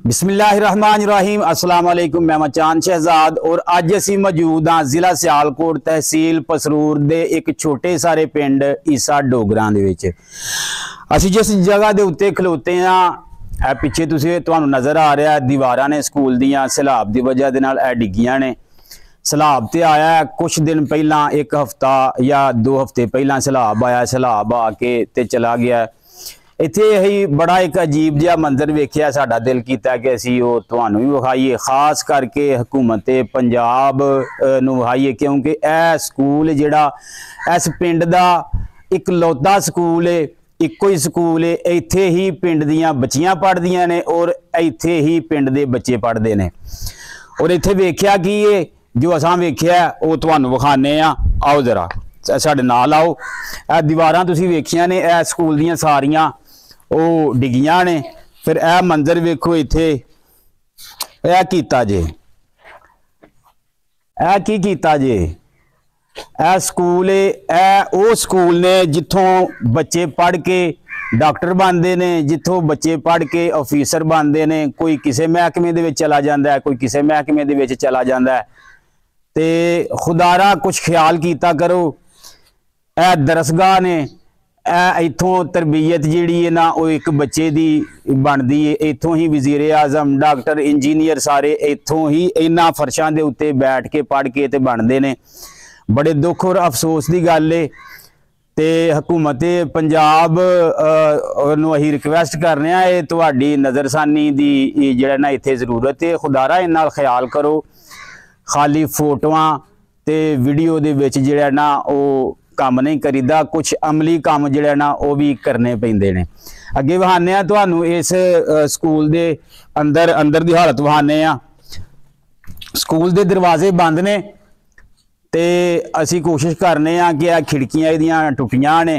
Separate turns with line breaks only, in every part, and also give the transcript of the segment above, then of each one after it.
बिस्मिल्लाहिर्रहमानिर्रहीम अस्सलाम वालेकुम। मैं चांद शहजाद और अज असी मौजूद हाँ जिला सियालकोट तहसील पसरूर दे एक छोटे सारे पिंड ईसा डोगरां दे विच। असी जिस जगह के उत्ते खलोते हाँ पिछे तुहानू नज़र आ रहा है दीवारां ने स्कूल दियां सैलाब की वजह दे नाल डिगियां ने। सैलाब तो आया कुछ दिन पहला, एक हफ्ता या 2 हफ्ते पहला सैलाब आया। सैलाब आके ते चला गया। इत्थे ही बड़ा एक अजीब जिहा मंजर वेखिया, साडा दिल कीता कि असीं ओह तुहानू भी विखाईए, खास करके हुकूमत पंजाब नूं विखाईए, क्योंकि यह स्कूल जिहड़ा इस पिंड दा इकलौता स्कूल है, इक्को ही स्कूल है। इत्थे ही पिंड दियां बच्चियां पढ़दियां ने और इत्थे ही पिंड दे बच्चे पढ़दे ने। और इत्थे वेखिया कि ये जो असां वेखिया वो तुहानू विखाने आ। आओ जरा साडे नाल आओ। यह दीवारां तुसीं वेखियां ने, यह स्कूल दियां सारियां ਉਹ ਡਿੱਗੀਆਂ ਨੇ। फिर यह मंजर वेखो इत्थे यह कीता जे, यह की कीता जे। यह स्कूल है, यह वो स्कूल ने जिथों बच्चे पढ़ के डॉक्टर बनते हैं, जिथों बच्चे पढ़ के ऑफिसर बनते हैं। कोई किसी महकमे दे विच चला जाता है, कोई किसी महकमे दे विच चला जाता है। तो खुदारा कुछ ख्याल कीता करो। यह दरसगाह ने, इथों तरबीयत जिहड़ी है ना वो एक बच्चे दी बनती है। इथों ही वजीर आजम, डॉक्टर, इंजीनियर सारे इथों ही इन्हां फर्शां दे उत्ते बैठ के पढ़ के ते बनते हैं। बड़े दुख और अफसोस की गल है। तो हुकूमत पंजाब नूं असीं रिक्वेस्ट करने आ, तुहाडी नज़रसानी दी जिहड़ा ना इत्थे जरूरत है। खुदारा इन्हां नाल ख्याल करो। खाली फोटोआं ते वीडियो दे विच जिहड़ा ना वो काम नहीं करीदा, कुछ अमली काम जिहड़ा ना वो भी करने पैंदे ने। अगे वहाने आ तुहानू इस स्कूल दे अंदर दी हालत वहाने आ। स्कूल दे दरवाजे बंद ने ते असी कोशिश करने आ कि यह खिड़कियां इहदियां टुटियां ने,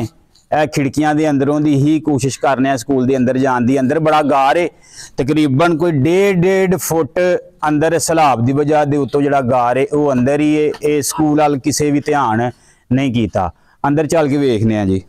यह खिड़कियां दे अंदरों दी ही कोशिश करने आ स्कूल दे अंदर जाण दी। अंदर बड़ा गार है, तकरीबन कोई 1.5 फुट अंदर सैलाब की वजह दे उत्तों जिहड़ा गार है वो अंदर ही है। ये स्कूल वाल किसी भी ध्यान नहीं किया। अंदर चल के वेखने हैं जी।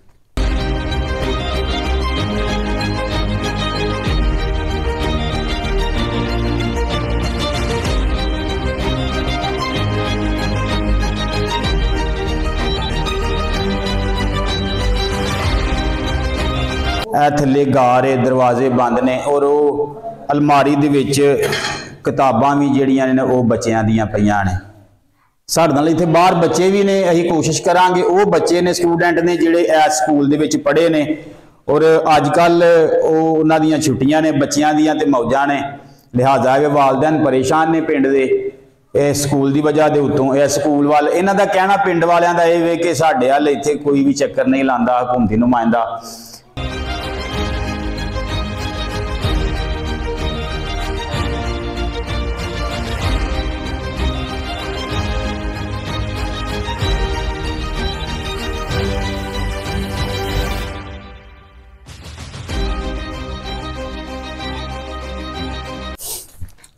थल्ले गार है, दरवाजे बंद ने और वो अलमारी दे विच किताबां भी जिहड़ियां ने वो बच्चियां दियां पईयां ने। साडे नाल इत्थे बाहर बच्चे भी ने, असीं कोशिश करांगे वो बच्चे ने स्टूडेंट ने जिहड़े इस स्कूल दे विच पढ़े ने और अजकल उन्हां दियां छुट्टियां ने, बच्चियां दियां ते मौजां ने। लिहाजा वे वालदैन परेशान ने पिंड दे इस स्कूल की वजह के उत्तों। इस स्कूल वाल इन्हां दा कहना पिंड वालियां दा इह वे कि साडे हल इत्थे कोई भी चक्कर नहीं लांदा हुकूमती नुमाइंदा।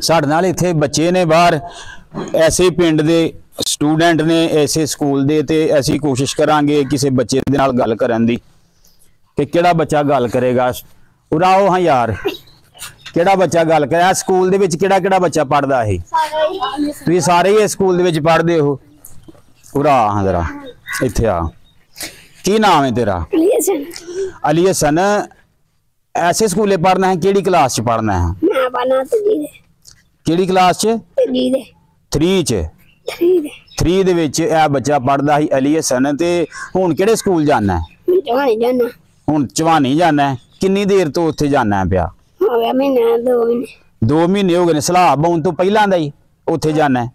साडे नाल इत्थे बच्चे ने बाहर, ऐसे पिंड दे स्टूडेंट ने, ऐसे स्कूल दे। ते असीं कोशिश करांगे किसी बच्चे दे नाल गल करन दी कि किहड़ा बच्चा गल करेगा। उराओ हाँ यार, किहड़ा बच्चा गल करे। स्कूल दे विच किहड़ा बच्चा पढ़दा है? तुसीं सारे ही स्कूल दे विच पढ़दे हो? उरा हाँ जरा इत्थे आ। की नाम है तेरा? अली हसन। ऐसे स्कूले पढ़ना है? किहड़ी क्लास च पढ़ना है? किहड़ी क्लास च? 3 च। 3 दे विच यह बच्चा पढ़दा ही अली हसन। ते हुण किहड़े स्कूल जाना है? हुण चवानी जाना है। किन्नी देर तो उत्थे जाना है पिया? 2 महीने हो गए ने। सैलाब आउण तो पहलां दा ही उत्थे जाना है?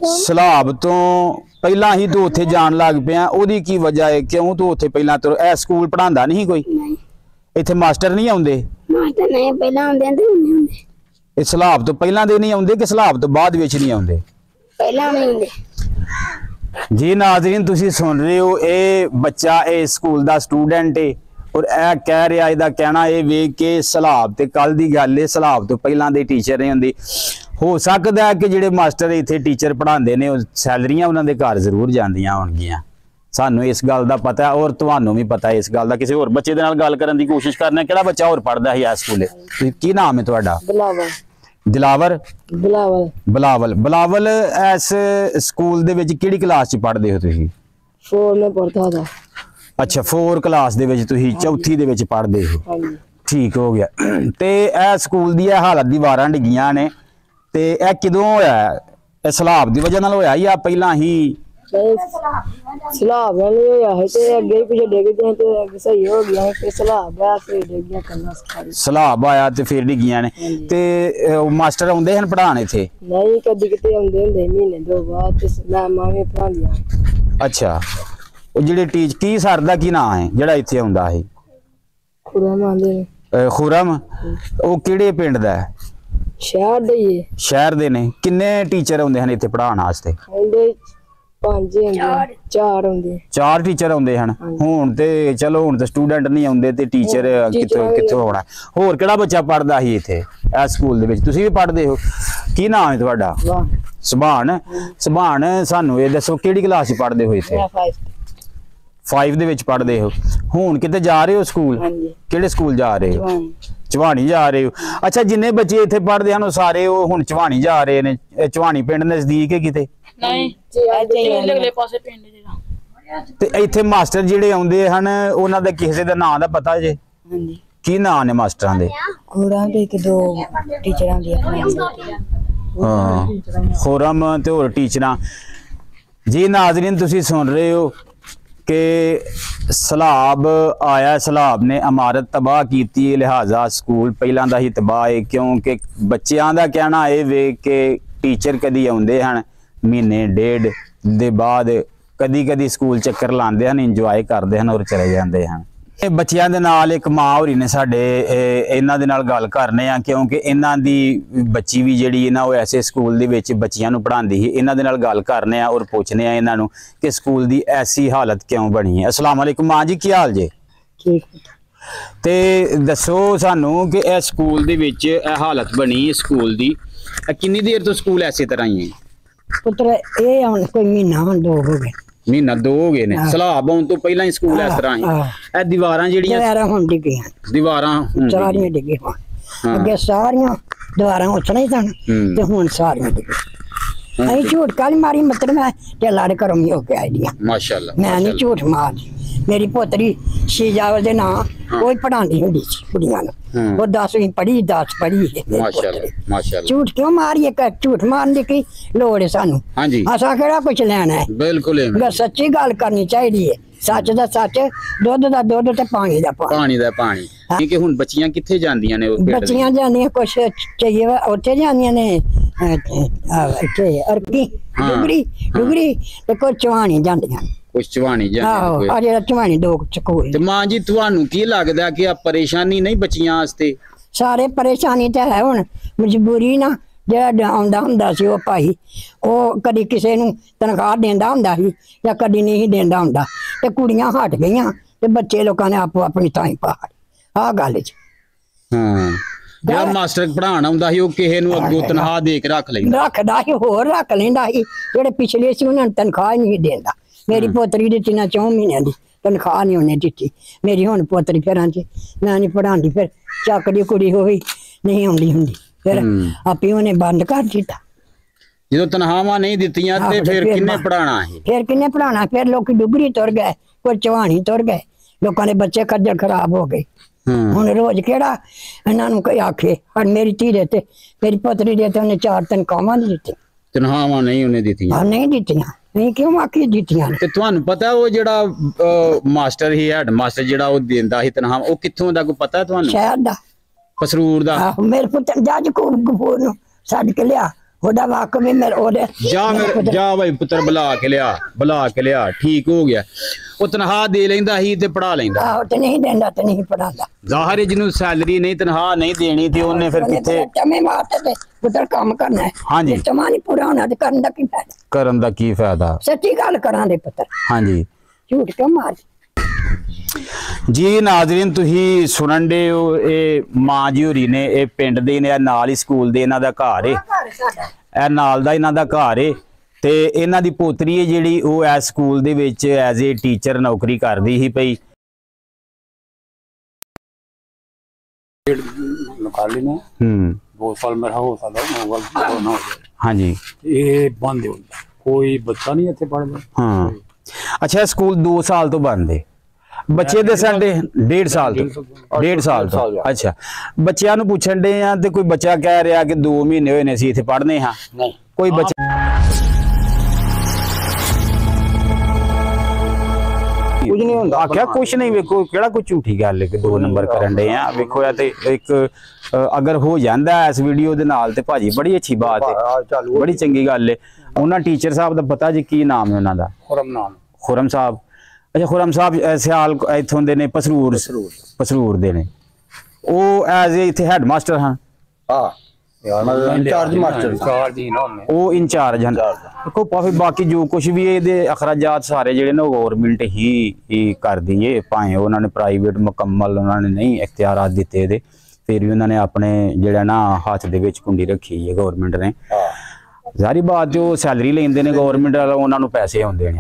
सैलाब तो पहलां ही तो उत्थे जान लग पिया? ओहदी की वजह है? क्यों तू उत्थे पहलां तो यह स्कूल पढ़ांदा नहीं कोई? इत्थे मास्टर नहीं आउंदे? मास्टर नहीं पहलां आउंदे ते हुण नहीं आउंदे। इस सैलाब तो पहलां दे नहीं आउंदे कि सैलाब तो बाद विच नहीं आउंदे? पहलां नहीं आउंदे जी। नाज़रीन तुसीं सुन रहे हो, ये बच्चा ए स्कूल दा स्टूडेंट है और यह कह रहा, इसदा कहना ये वे कि सैलाब ते कल दी गल है, सैलाब तो पहलां दे टीचर नहीं आउंदे। हो सकदा है कि जिहड़े मास्टर इत्थे टीचर पढ़ांदे ने सैलरियां उन्हां दे घर जरूर जांदियां होणगियां। ਸਾਨੂੰ ਇਸ ਗੱਲ ਦਾ ਪਤਾ ਹੈ ਔਰ ਤੁਹਾਨੂੰ ਵੀ ਪਤਾ ਹੈ ਇਸ ਗੱਲ ਦਾ। ਕਿਸੇ ਹੋਰ ਬੱਚੇ ਦੇ ਨਾਲ ਗੱਲ ਕਰਨ ਦੀ ਕੋਸ਼ਿਸ਼ ਕਰਨਾ। ਕਿਹੜਾ ਬੱਚਾ ਹੋਰ ਪੜਦਾ ਹੈ ਇਸ ਸਕੂਲੇ? ਕੀ ਨਾਮ ਹੈ ਤੁਹਾਡਾ?
ਬਿਲਾਵਲ।
ਦਿਲਾਵਰ?
ਬਿਲਾਵਲ।
ਬਿਲਾਵਲ। ਬਿਲਾਵਲ ਇਸ ਸਕੂਲ ਦੇ ਵਿੱਚ ਕਿਹੜੀ ਕਲਾਸ 'ਚ ਪੜ੍ਹਦੇ ਹੋ ਤੁਸੀਂ?
4 में पढ़ता था।
ਅੱਛਾ 4 ਕਲਾਸ ਦੇ ਵਿੱਚ ਤੁਸੀਂ ਚੌਥੀ ਦੇ ਵਿੱਚ ਪੜ੍ਹਦੇ ਹੋ।
हाँ जी।
ਠੀਕ ਹੋ ਗਿਆ। ਤੇ ਇਹ ਸਕੂਲ ਦੀ ਇਹ ਹਾਲਤ ਦੀਵਾਰਾਂ ਡਿੱਗੀਆਂ ਨੇ ਤੇ ਇਹ ਕਦੋਂ ਹੋਇਆ? ਇਹ ਸਲਾਬ ਦੀ ਵਜ੍ਹਾ ਨਾਲ ਹੋਇਆ ਜਾਂ ਪਹਿਲਾਂ ਹੀ?
सलाब नहीं होया है ते अगे पीछे डिग गए ते अगे सही हो गया है। फिर सलाब आया फिर डिग गया कन्ना सारी।
ਸਲਾਬ ਆਇਆ ਤੇ ਫਿਰ ਡਿੱਗੀਆਂ ਨੇ ਤੇ ਮਾਸਟਰ ਆਉਂਦੇ ਹਨ ਪੜ੍ਹਾਉਣ ਇੱਥੇ?
नहीं कदी किते आंदे हुंदे महीने 2 बाद ते मैमां भी पढ़ांदियां।
ਅੱਛਾ ਉਹ ਜਿਹੜੇ ਕੀ ਸਰ ਦਾ ਕੀ ਨਾਂ ਹੈ ਜਿਹੜਾ ਇੱਥੇ ਆਉਂਦਾ ਹੈ?
खुरम आंदे ने।
ਖੁਰਮ। ਉਹ ਕਿਹੜੇ ਪਿੰਡ ਦਾ ਹੈ?
शहर दे ही
ਸ਼ਹਿਰ ਦੇ ਨੇ। ਕਿੰਨੇ ਟੀਚਰ ਆਉਂਦੇ ਹਨ ਇੱਥੇ ਪੜ੍ਹਾਉਣ ਵਾਸਤੇ?
आंदे 5 आंदे 4 आंदे।
4 ਟੀਚਰ ਆਉਂਦੇ ਹਨ। ਹੁਣ ਤੇ ਚਲੋ ਹੁਣ ਤੇ ਸਟੂਡੈਂਟ ਨਹੀਂ ਆਉਂਦੇ ਤੇ ਟੀਚਰ ਕਿੱਥੋਂ ਆਉਣਾ? ਹੋਰ ਕਿਹੜਾ ਬੱਚਾ ਪੜਦਾ ਸੀ ਇੱਥੇ ਇਸ ਸਕੂਲ ਦੇ ਵਿੱਚ? ਤੁਸੀਂ ਵੀ ਪੜ੍ਹਦੇ ਹੋ? ਕੀ ਨਾਮ ਹੈ ਤੁਹਾਡਾ?
वाह
ਸੁਭਾਨ। ਸੁਭਾਨ ਸਾਨੂੰ ਇਹ ਦੱਸੋ ਕਿਹੜੀ ਕਲਾਸ 'ਚ ਪੜ੍ਹਦੇ ਹੋ ਇੱਥੇ? 5 ਦੇ ਵਿੱਚ ਪੜ੍ਹਦੇ ਹੋ। ਹੁਣ ਕਿਤੇ ਜਾ ਰਹੇ ਹੋ ਸਕੂਲ?
हाँ जी।
ਕਿਹੜੇ ਸਕੂਲ ਜਾ ਰਹੇ ਹੋ?
जवान।
ਚਵਾਣੀ ਜਾ ਰਹੇ ਹੋ। ਅੱਛਾ ਜਿੰਨੇ ਬੱਚੇ ਇੱਥੇ ਪੜ੍ਹਦੇ ਹਨ ਉਹ ਸਾਰੇ ਉਹ ਹੁਣ ਚਵਾਣੀ ਜਾ ਰਹੇ ਨੇ। ਇਹ ਚਵਾਣੀ ਪਿੰਡ ਨਜ਼ਦੀਕ ਹੈ ਕਿਤੇ?
नहीं अगले पासे पिंड जेड़ा।
ਤੇ ਇੱਥੇ ਮਾਸਟਰ ਜਿਹੜੇ ਆਉਂਦੇ ਹਨ ਉਹਨਾਂ ਦਾ ਕਿਸੇ ਦਾ ਨਾਂ ਦਾ ਪਤਾ ਜੇ?
हाँ जी।
ਕੀ ਨਾਂ ਨੇ ਮਾਸਟਰਾਂ ਦੇ?
खुरम दे के 2 टीचरां दी।
ਹਾਂ ਖੁਰਮ ਤੇ ਹੋਰ ਟੀਚਰਾਂ। ਜੀ ਨਾਜ਼ਰੀਨ ਤੁਸੀਂ ਸੁਣ ਰਹੇ ਹੋ ਕਿ ਸਲਾਬ ਆਇਆ, ਸਲਾਬ ਨੇ ਇਮਾਰਤ ਤਬਾਹ ਕੀਤੀ ਹੈ, ਲਿਹਾਜ਼ਾ ਸਕੂਲ ਪਹਿਲਾਂ ਦਾ ਹੀ ਤਬਾਹ ਹੈ ਕਿਉਂਕਿ ਬੱਚਿਆਂ ਦਾ ਕਹਿਣਾ ਇਹ ਵੇ ਕਿ ਟੀਚਰ ਕਦੀ ਆਉਂਦੇ ਹਨ ਮਹੀਨੇ ਡੇਢ ਦੇ ਬਾਅਦ, ਕਦੀ ਸਕੂਲ ਚੱਕਰ ਲਾਉਂਦੇ ਹਨ, ਇੰਜੋਏ ਕਰਦੇ ਹਨ ਔਰ ਚਲੇ ਜਾਂਦੇ ਹਨ। ਇਹ ਬੱਚਿਆਂ ਦੇ ਨਾਲ ਇੱਕ ਮਾਂ ਹੋਰੀ ਨੇ ਸਾਡੇ ਇਹਨਾਂ ਦੇ ਨਾਲ ਗੱਲ ਕਰਨੇ ਆ ਕਿਉਂਕਿ ਇਹਨਾਂ ਦੀ ਬੱਚੀ ਵੀ ਜਿਹੜੀ ਨਾ ਉਹ ਐਸੇ ਸਕੂਲ ਦੇ ਵਿੱਚ ਬੱਚਿਆਂ ਨੂੰ ਪੜ੍ਹਾਉਂਦੀ ਸੀ। ਇਹਨਾਂ ਦੇ ਨਾਲ ਗੱਲ ਕਰਨੇ ਆ ਔਰ ਪੁੱਛਨੇ ਆ ਇਹਨਾਂ ਨੂੰ ਕਿ ਸਕੂਲ ਦੀ ਐਸੀ ਹਾਲਤ ਕਿਉਂ ਬਣੀ ਹੈ। अस्सलाम वालेकुम मां जी, ਕੀ ਹਾਲ ਜੇ?
ठीक।
ਤੇ ਦੱਸੋ ਸਾਨੂੰ ਕਿ ਇਹ ਸਕੂਲ ਦੇ ਵਿੱਚ ਇਹ ਹਾਲਤ ਬਣੀ ਸਕੂਲ ਦੀ, ਕਿੰਨੀ ਦੇਰ ਤੋਂ ਸਕੂਲ ਐਸੇ ਤਰ੍ਹਾਂ ਹੀ ਹੈ?
पुत्र ये हुन कोई महीना 2 हो गए।
ਮਹੀਨਾ 2 ਹੋ ਗਏ ਨੇ। ਸਲਾਬ ਆਉਣ ਤੋਂ ਪਹਿਲਾਂ ਹੀ ਸਕੂਲ ਇਸ ਤਰ੍ਹਾਂ ਹੀ। ਇਹ ਦੀਵਾਰਾਂ ਜਿਹੜੀਆਂ
दीवारां हुन डिगियां।
ਦੀਵਾਰਾਂ
सारियां डिगी हुन। अगे सारियां दीवारां उछने सन ते हुन सारियां डिगी। अहीं झूठ काली मारी मतलब मैं ते लड़ करो मी हो के आई दियां।
माशाल्लाह
मैं नहीं झूठ मार। मेरी पोतरी शीजावल दे नां कोई पढ़ांदी हुंदी सी कुड़ियां नूं। वो 10वीं पढ़ी 10 पढ़ी है।
माशाल्लाह माशाल्लाह।
झूठ क्यों मारिए? झूठ मारने की लोड़ है सानू।
हाँ जी।
असा केड़ा कुछ लेना है?
बिल्कुल
सच्ची गल करनी चाहिए। सच दा सच, दुध दा दुध ते पानी दा पानी।
पानी दा पानी। कि हुन बच्चियां किथे जांदियां ने?
बच्चियां जांदियां कुछ चाहिए उत्थे जांदियां ने इत्थे अरबी डुगरी ते कुछ चवानी जांदियां।
कुछ चवानी
आहो अजे चवानी 2 स्कूल।
ते मां जी तुहानू की लगदा कि आ परेशानी नहीं बच्चियां वास्ते?
सारे परेशानी ते है हुन मजबूरी ना। ਜਿਹੜਾ ਆਉਂਦਾ ਹੁੰਦਾ ਸੀ ਉਹ ਭਾਈ ਉਹ ਕਦੀ ਕਿਸੇ ਨੂੰ ਤਨਖਾਹ ਦਿੰਦਾ ਹੁੰਦਾ ਸੀ ਜਾਂ ਕਦੀ ਨਹੀਂ ਦਿੰਦਾ ਹੁੰਦਾ ਤੇ ਕੁੜੀਆਂ ਹਟ ਗਈਆਂ ਤੇ ਬੱਚੇ ਲੋਕਾਂ ਨੇ ਆਪੋ ਆਪਣੀ ਥਾਂ ਪਾ ਆ ਗੱਲ ਚ।
ਹਾਂ ਜਿਹੜਾ ਮਾਸਟਰ ਪੜਾਉਣ ਆਉਂਦਾ ਸੀ ਉਹ ਕਿਸੇ ਨੂੰ ਅੱਗੋਂ ਤਨਖਾਹ ਦੇ ਕੇ ਰੱਖ ਲੈਂਦਾ?
ਰੱਖਦਾ ਸੀ, ਹੋਰ ਰੱਖ ਲੈਂਦਾ ਸੀ। ਜਿਹੜੇ ਪਿਛਲੇ ਸੀ ਉਹਨਾਂ ਨੂੰ ਤਨਖਾਹ ਨਹੀਂ ਦਿੰਦਾ। ਮੇਰੀ ਪੋਤਰੀ ਦਿੱਤੀ ਨਾ 4 ਮਹੀਨਿਆਂ ਦੀ ਤਨਖਾਹ ਨਹੀਂ ਉਹਨੇ ਦਿੱਤੀ। ਮੇਰੀ ਹੁਣ ਪੋਤਰੀ ਘਰਾਂ ਚ ਮੈਂ ਨਹੀਂ ਪੜਾਉਂਦੀ, ਫਿਰ ਚੱਕਦੀ ਕੁੜੀ ਹੋਈ ਨਹੀਂ ਆਉਂਦੀ ਹੁੰਦੀ, ਫਿਰ ਆਪੇ ਉਹਨੇ ਬੰਦ ਕਰ ਦਿੱਤਾ।
ਜਦੋਂ ਤਨਖਾਹਾਂ ਨਹੀਂ ਦਿੱਤੀਆਂ ਤੇ ਫਿਰ ਕਿੰਨੇ ਪੜਾਉਣਾ ਹੈ?
ਫਿਰ ਕਿੰਨੇ ਪੜਾਉਣਾ? ਫਿਰ ਲੋਕੀ ਡੁਗਰੀ ਤੁਰ ਗਏ, ਕੋਈ ਚਵਾਣੀ ਤੁਰ ਗਏ, ਲੋਕਾਂ ਦੇ ਬੱਚੇ ਖੱਜਲ ਖਰਾਬ ਹੋ ਗਏ। ਹੁਣ ਰੋਜ਼ ਕਿਹੜਾ ਇਹਨਾਂ ਨੂੰ ਕੋਈ ਆਖੇ? ਹੁਣ ਮੇਰੀ ਧੀ ਦੇ ਤੇ ਮੇਰੀ ਪੁੱਤਰੀ ਦੇ ਤੇ ਉਹਨੇ 4 ਤਨਖਾਹਾਂ ਨਹੀਂ ਦਿੱਤੀਆਂ।
ਤਨਖਾਹਾਂ ਨਹੀਂ ਉਹਨੇ ਦਿੱਤੀਆਂ?
ਨਹੀਂ ਦਿੱਤੀਆਂ। ਨਹੀਂ ਕਿਉਂ ਆਖੀ ਦਿੱਤੀਆਂ?
ਤੇ ਤੁਹਾਨੂੰ ਪਤਾ ਉਹ ਜਿਹੜਾ ਮਾਸਟਰ ਹੀ ਹੈਡ ਮਾਸਟਰ ਜਿਹੜਾ ਉਹ ਦਿੰਦਾ ਸੀ ਤਨਖਾਹ, ਉਹ ਕਿੱਥੋਂ ਦਾ ਕੋਈ ਪਤਾ ਤੁਹਾਨੂੰ?
ਸ਼ਹਿਰ ਦਾ,
ਪਸਰੂਰ ਦਾ।
ਮੇਰੇ ਪੁੱਤਰ ਜੱਜ ਕਪੂਰ ਨੂੰ ਛੱਡ ਕੇ ਲਿਆ, ਉਹਦਾ ਵਾਕਫ ਵੀ ਮੇਰੇ ਉਹਦੇ।
ਜਾ ਭਾਈ ਪੁੱਤਰ ਬੁਲਾ ਕੇ ਲਿਆ ਠੀਕ ਹੋ ਗਿਆ। ਉਹ ਤਨਖਾਹ ਦੇ ਲੈਂਦਾ ਸੀ ਤੇ ਪੜਾ ਲੈਂਦਾ?
ਆਹੋ ਤੇ ਨਹੀਂ ਦਿੰਦਾ ਤੇ ਨਹੀਂ ਪੜਾਉਂਦਾ।
ਜ਼ਾਹਰ ਹੈ ਜਿਹਨੂੰ ਸੈਲਰੀ ਨਹੀਂ ਤਨਖਾਹ ਨਹੀਂ ਦੇਣੀ ਤੇ ਉਹਨੇ ਫਿਰ ਕਿੱਥੇ
ਚਮੇ ਮਾਰਤੇ ਤੇ ਪੁੱਤਰ ਕੰਮ ਕਰਨਾ ਹੈ।
ਹਾਂਜੀ।
ਚਮਾ ਨਹੀਂ ਪੂਰਾ ਹੋਣਾ ਤੇ ਕਰਨ ਦਾ ਕੀ ਫਾਇਦਾ?
ਕਰਨ ਦਾ ਕੀ ਫਾਇਦਾ?
ਸੱਚੀ ਗੱਲ ਕਰਾਂ ਦੇ ਪੁੱਤਰ।
ਹਾਂਜੀ।
ਝੂਠ ਕਿਉਂ ਮਾਰ?
ਜੀ ਨਾਜ਼ਰੀਨ ਤੁਸੀਂ ਸੁਣਨ ਦੇ ਹੋ ਇਹ ਮਾਂ ਜੀ ਹੋਰੀ ਨੇ, ਇਹ ਪਿੰਡ ਦੇ ਨੇ, ਨਾਲ ਹੀ ਸਕੂਲ ਦੇ ਇਹਨਾਂ ਦਾ ਘਰ ਏ, ਇਹ ਨਾਲ ਦਾ ਇਹਨਾਂ ਦਾ ਘਰ ਏ ਤੇ ਇਹਨਾਂ ਦੀ ਪੋਤਰੀ ਹੈ ਜਿਹੜੀ ਉਹ ਇਸ ਸਕੂਲ ਦੇ ਵਿੱਚ ਐਜ਼ ਏ ਟੀਚਰ ਨੌਕਰੀ ਕਰਦੀ ਸੀ ਪਈ।
निकाली ने 2 साल मेरा हो सकता है मोबाइल ना हो जाए।
हाँ जी,
ये बंद हो गया, कोई बच्चा नहीं इतने पढ़ रहा।
हाँ अच्छा, स्कूल 2 साल तो बंद है, ਬੱਚੇ ਦੇ ਸਾਡੇ 1.5 ਸਾਲ ਤੋਂ 1.5 ਸਾਲ ਤੋਂ। ਅੱਛਾ, ਬੱਚਿਆਂ ਨੂੰ ਪੁੱਛਣ ਦੇ ਆ ਤੇ ਕੋਈ ਬੱਚਾ ਕਹਿ ਰਿਹਾ ਕਿ 2 ਮਹੀਨੇ ਹੋਏ ਨੇ ਅਸੀਂ ਇੱਥੇ ਪੜ੍ਹਨੇ ਹਾਂ,
नहीं
ਕੋਈ ਬੱਚਾ
कुछ नहीं होता।
आख्या कुछ नहीं, वेखो केड़ा कोई झूठी गल है कि 2 नंबर करन दे आ। वेखो या ते एक अगर हो जांदा इस वीडियो दे नाल ते भाजी बड़ी अच्छी बात है, बड़ी चंगी गल है। उन्हां टीचर साहब दा पता जी की नाम है उन्हां दा?
खुरम नाम।
खुरम साहब। अच्छा, खुरम साहब सियाल इत्थों दे ने, पसरूर दे ने। ਉਹ ਐਜ਼ ਏ ਇੱਥੇ ਹੈਡ ਮਾਸਟਰ ਹਾਂ?
हाँ इंचार्ज मास्टर इंचार्ज ही ना हमने।
ਉਹ ਇੰਚਾਰਜ ਹਨ। ਦੇਖੋ ਬਾਕੀ ਜੋ ਕੁਝ ਵੀ ਇਹਦੇ ਅਖਰਾਜਾਤ ਸਾਰੇ ਜਿਹੜੇ ਨੇ ਗਵਰਨਮੈਂਟ ਹੀ ਕਰਦੀ ਏ, ਭਾਵੇਂ ਉਹਨਾਂ ਨੇ ਪ੍ਰਾਈਵੇਟ ਮੁਕੰਮਲ ਉਹਨਾਂ ਨੇ ਨਹੀਂ ਇਖਤਿਆਰਾਤ ਦਿੱਤੇ ਇਹਦੇ, ਫਿਰ ਵੀ ਉਹਨਾਂ ਨੇ ਆਪਣੇ ਜਿਹੜਾ ਨਾ ਹੱਥ ਦੇ ਵਿੱਚ ਕੁੰਡੀ ਰੱਖੀ ਹੈ ਗਵਰਨਮੈਂਟ ਨੇ। ਜ਼ਾਰੀ ਬਾਤ ਜੋ ਸੈਲਰੀ ਲੈਂਦੇ ਨੇ ਗਵਰਨਮੈਂਟ ਵਾਲਾ, ਉਹਨਾਂ ਨੂੰ ਪੈਸੇ ਆਉਂਦੇ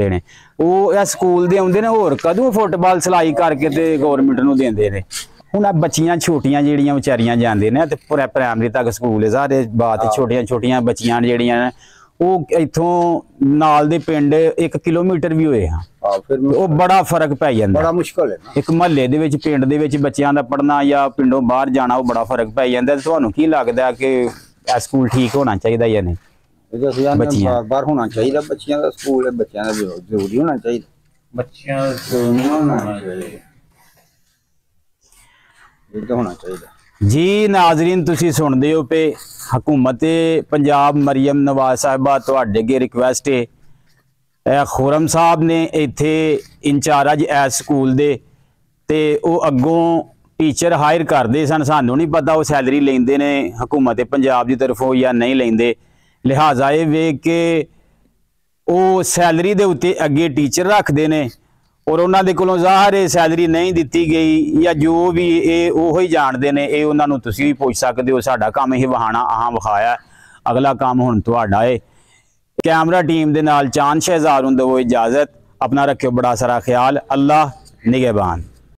ਨੇ ਉਹ ਇਹ ਸਕੂਲ ਦੇ ਆਉਂਦੇ ਨੇ। ਹੋਰ ਕਦੋਂ ਫੁੱਟਬਾਲ ਸਿਲਾਈ ਕਰਕੇ ਤੇ ਗਵਰਨਮੈਂਟ ਨੂੰ ਦਿੰਦੇ ਨੇ। ਹੁਣ ਆ ਬੱਚੀਆਂ ਛੋਟੀਆਂ ਜਿਹੜੀਆਂ ਵਿਚਾਰੀਆਂ ਜਾਂਦੇ ਨੇ ਤੇ ਪ੍ਰਾਇਮਰੀ ਤੱਕ ਸਕੂਲ ਹੈ ਸਾਰੇ, ਬਾਤ ਛੋਟੀਆਂ ਬੱਚੀਆਂ ਜਿਹੜੀਆਂ ਨੇ ਉਹ ਇੱਥੋਂ ਨਾਲ ਦੇ ਪਿੰਡ 1 ਕਿਲੋਮੀਟਰ ਵੀ ਹੋਏ ਹਾਂ, ਉਹ ਬੜਾ ਫਰਕ ਪੈ ਜਾਂਦਾ,
बड़ा मुश्किल है ना।
ਇੱਕ ਮਹੱਲੇ ਦੇ ਵਿੱਚ ਪਿੰਡ ਦੇ ਵਿੱਚ ਬੱਚਿਆਂ ਦਾ ਪੜ੍ਹਨਾ ਜਾਂ ਪਿੰਡੋਂ ਬਾਹਰ ਜਾਣਾ ਉਹ ਬੜਾ ਫਰਕ ਪੈ ਜਾਂਦਾ। ਤੇ ਤੁਹਾਨੂੰ ਕੀ ਲੱਗਦਾ ਕਿ ਇਹ ਸਕੂਲ ਠੀਕ ਹੋਣਾ ਚਾਹੀਦਾ ਜਾਂ ਨਹੀਂ?
बाहर होना चाहिए बच्चियां का स्कूल है, बच्चियां का जरूरी होना चाहिए, बच्चियां होना चाहिए।
जी नाजरीन, तुसी सुनते हो पे हुकूमत पंजाब मरियम नवाज साहिबा तुहाडे अगे रिक्वेस्ट है, खुरम साहब ने इत्थे इंचार्ज एस स्कूल दे ते ਉਹ ਅੱਗੋਂ टीचर हायर करते सन, सानू नहीं पता वो सैलरी लेंदे ने हुकूमत पंजाब की तरफों या नहीं लेंदे। लिहाजा ये वेख के वो सैलरी दे उत्ते अगे टीचर रखते हैं और उन्होंने कोलों ज़ाहिर सैलरी नहीं दी गई या जो भी ये ही जानते हैं। ये उन्होंने तुसी भी पूछ सकते हो, साडा काम ही वहाना अहां विखाया, अगला काम हुण तुहाडा है। कैमरा टीम दे नाल चांद शहजाद नूं दवो इजाजत, अपना रखियो बड़ा सारा ख्याल। अल्लाह निगहबान।